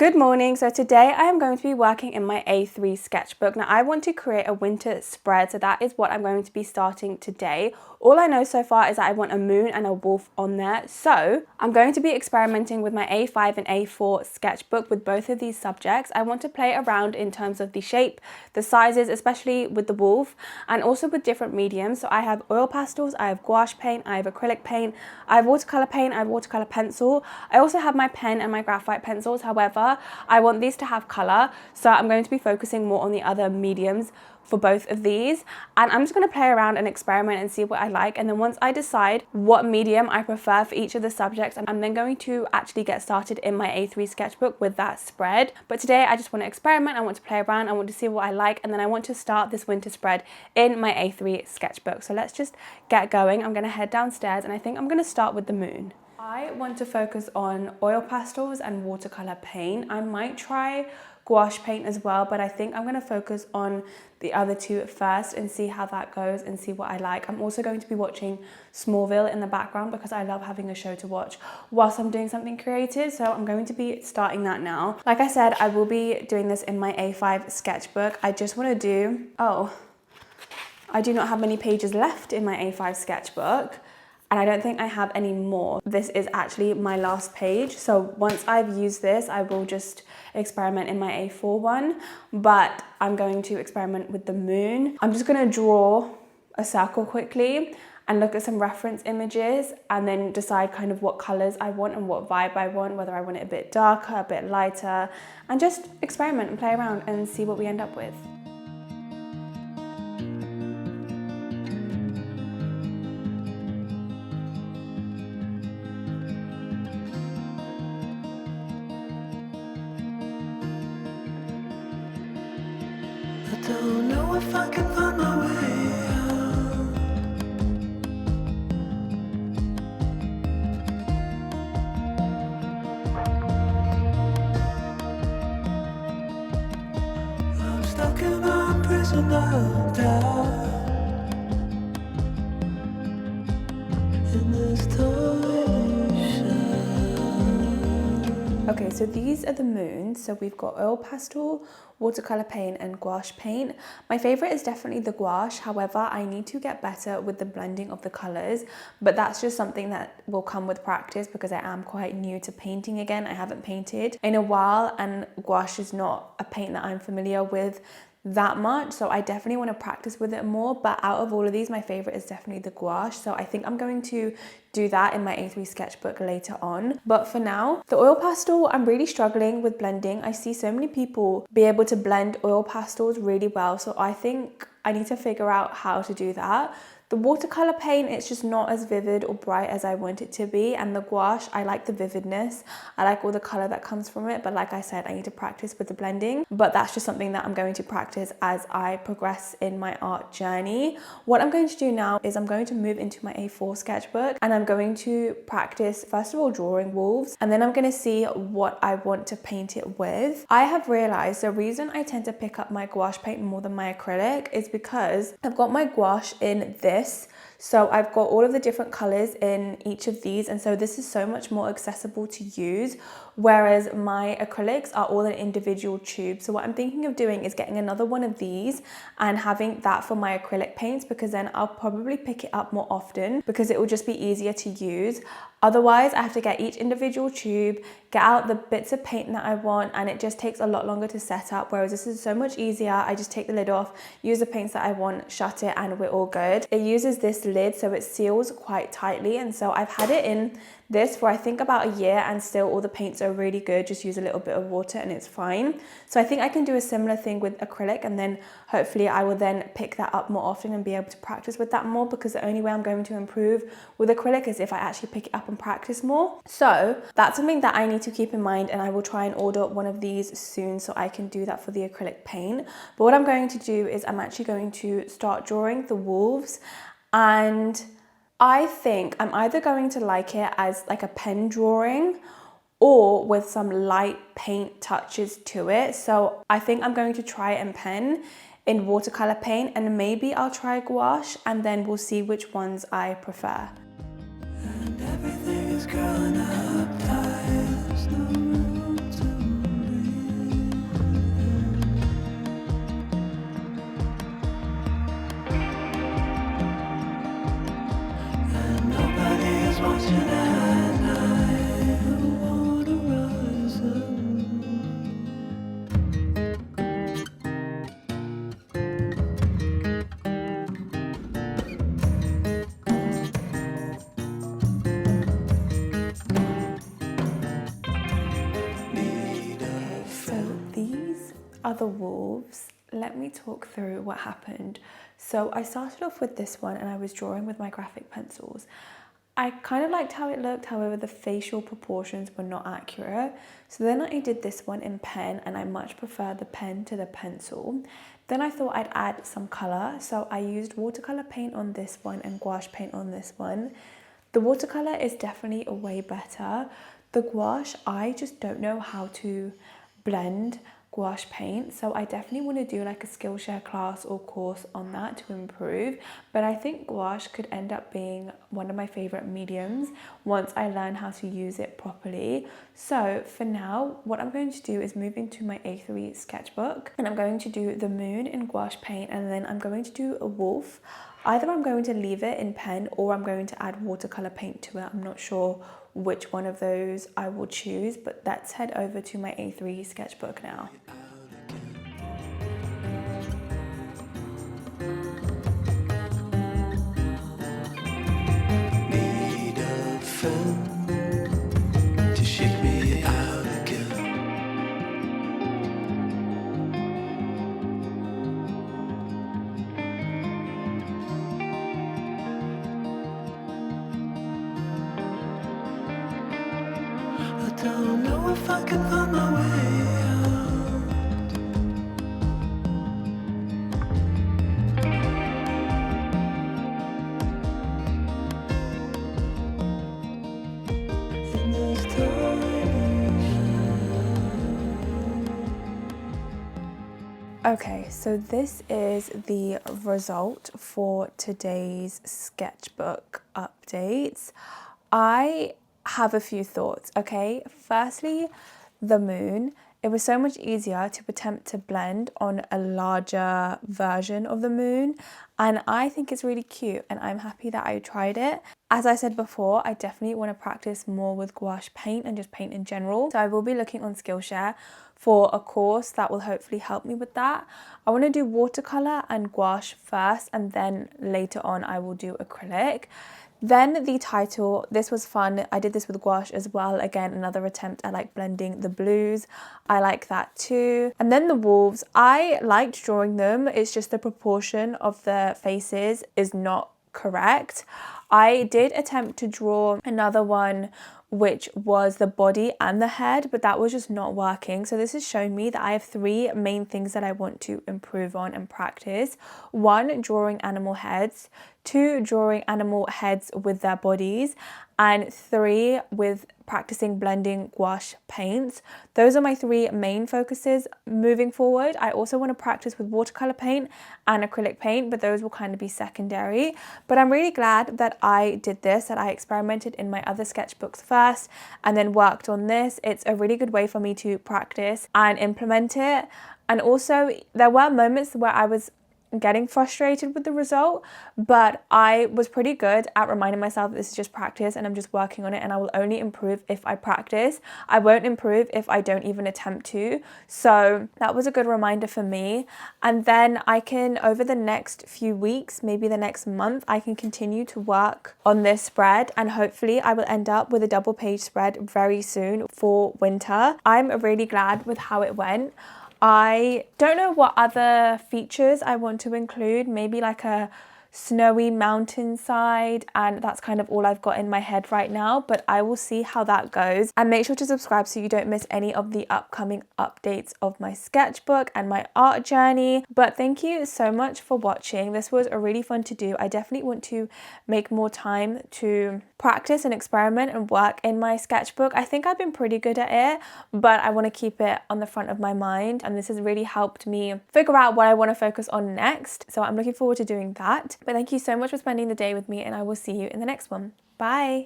Good morning. So today I am going to be working in my A3 sketchbook. Now I want to create a winter spread, so that is what I'm going to be starting today. All I know so far is that I want a moon and a wolf on there. So I'm going to be experimenting with my A5 and A4 sketchbook with both of these subjects. I want to play around in terms of the shape, the sizes, especially with the wolf, and also with different mediums. So I have oil pastels, I have gouache paint, I have acrylic paint, I have watercolor paint, I have watercolor pencil. I also have my pen and my graphite pencils. However, I want these to have color, so I'm going to be focusing more on the other mediums for both of these, and I'm just going to play around and experiment and see what I like. And then once I decide what medium I prefer for each of the subjects, I'm then going to actually get started in my A3 sketchbook with that spread. But today I just want to experiment, I want to play around, I want to see what I like, and then I want to start this winter spread in my A3 sketchbook. So let's just get going. I'm going to head downstairs and I think I'm going to start with the moon. I want to focus on oil pastels and watercolor paint. I might try gouache paint as well, but I think I'm going to focus on the other two first and see how that goes and see what I like. I'm also going to be watching Smallville in the background because I love having a show to watch whilst I'm doing something creative, so I'm going to be starting that now. Like I said, I will be doing this in my A5 sketchbook. I just want to do, I do not have many pages left in my A5 sketchbook. And I don't think I have any more. This is actually my last page. So once I've used this, I will just experiment in my A4 one, but I'm going to experiment with the moon. I'm just gonna draw a circle quickly and look at some reference images and then decide kind of what colors I want and what vibe I want, whether I want it a bit darker, a bit lighter, and just experiment and play around and see what we end up with. I don't know if I can find my way out. I'm stuck in a prison of doubt in this torsion. Okay, so these are the moons. So we've got oil pastel, watercolor paint, and gouache paint. My favorite is definitely the gouache. However, I need to get better with the blending of the colors, but that's just something that will come with practice because I am quite new to painting again. I haven't painted in a while, and gouache is not a paint that I'm familiar with that much, so I definitely want to practice with it more. But out of all of these, my favorite is definitely the gouache, so I think I'm going to do that in my A3 sketchbook later on. But for now, the oil pastel, I'm really struggling with blending. I see so many people be able to blend oil pastels really well, so I think I need to figure out how to do that. The watercolor paint, it's just not as vivid or bright as I want it to be. And the gouache, I like the vividness. I like all the color that comes from it. But like I said, I need to practice with the blending. But that's just something that I'm going to practice as I progress in my art journey. What I'm going to do now is I'm going to move into my A4 sketchbook and I'm going to practice, first of all, drawing wolves. And then I'm going to see what I want to paint it with. I have realized the reason I tend to pick up my gouache paint more than my acrylic is because I've got my gouache in this. So I've got all of the different colors in each of these, and so this is so much more accessible to use, whereas my acrylics are all in individual tubes. So what I'm thinking of doing is getting another one of these and having that for my acrylic paints, because then I'll probably pick it up more often because it will just be easier to use. Otherwise, I have to get each individual tube, get out the bits of paint that I want, and it just takes a lot longer to set up, whereas this is so much easier. I just take the lid off, use the paints that I want, shut it, and we're all good. It uses this lid, so it seals quite tightly, and so I've had it in this for I think about a year, and still all the paints are really good. Just use a little bit of water and it's fine. So I think I can do a similar thing with acrylic, and then hopefully I will then pick that up more often and be able to practice with that more, because the only way I'm going to improve with acrylic is if I actually pick it up and practice more. So that's something that I need to keep in mind, and I will try and order one of these soon so I can do that for the acrylic paint. But what I'm going to do is I'm actually going to start drawing the wolves, and I think I'm either going to like it as like a pen drawing or with some light paint touches to it. So I think I'm going to try it in pen, in watercolor paint, and maybe I'll try gouache, and then we'll see which ones I prefer. And everything is growing up, there's no room to breathe. are the wolves. Let me talk through what happened. So I started off with this one and I was drawing with my graphic pencils. I kind of liked how it looked, however the facial proportions were not accurate. So then I did this one in pen and I much prefer the pen to the pencil. Then I thought I'd add some colour, so I used watercolor paint on this one and gouache paint on this one. The watercolor is definitely way better. The gouache, I just don't know how to blend gouache paint, so I definitely want to do like a Skillshare class or course on that to improve, but I think gouache could end up being one of my favorite mediums once I learn how to use it properly. So for now, what I'm going to do is move into my A3 sketchbook and I'm going to do the moon in gouache paint, and then I'm going to do a wolf. Either I'm going to leave it in pen or I'm going to add watercolor paint to it. I'm not sure which one of those I will choose, but let's head over to my A3 sketchbook now. Need a friend to shake me out again. I don't know if I can find my way out. In this Okay, so this is the result for today's sketchbook updates. I have a few thoughts, okay? Firstly, the moon. It was so much easier to attempt to blend on a larger version of the moon, and I think it's really cute and I'm happy that I tried it. As I said before, I definitely want to practice more with gouache paint and just paint in general. So I will be looking on Skillshare for a course that will hopefully help me with that. I want to do watercolor and gouache first, and then later on I will do acrylic. Then the title, this was fun. I did this with gouache as well. Again, another attempt at like blending the blues. I like that too. And then the wolves, I liked drawing them. It's just the proportion of the faces is not correct. I did attempt to draw another one which was the body and the head, but that was just not working. So this has shown me that I have three main things that I want to improve on and practice. One, drawing animal heads. Two, drawing animal heads with their bodies. And three, with practicing blending gouache paints. Those are my three main focuses moving forward. I also want to practice with watercolor paint and acrylic paint, but those will kind of be secondary. But I'm really glad that I did this, that I experimented in my other sketchbooks first and then worked on this. It's a really good way for me to practice and implement it. And also there were moments where I was getting frustrated with the result, but I was pretty good at reminding myself that this is just practice and I'm just working on it, and I will only improve if I practice. I won't improve if I don't even attempt to. So that was a good reminder for me. And then I can, over the next few weeks, maybe the next month, I can continue to work on this spread, and hopefully I will end up with a double page spread very soon for winter. I'm really glad with how it went. I don't know what other features I want to include, maybe like a snowy mountainside, and that's kind of all I've got in my head right now, but I will see how that goes. And make sure to subscribe so you don't miss any of the upcoming updates of my sketchbook and my art journey. But thank you so much for watching. This was a really fun to do. I definitely want to make more time to practice and experiment and work in my sketchbook. I think I've been pretty good at it, but I want to keep it on the front of my mind, and this has really helped me figure out what I want to focus on next. So I'm looking forward to doing that. But thank you so much for spending the day with me, and I will see you in the next one. Bye.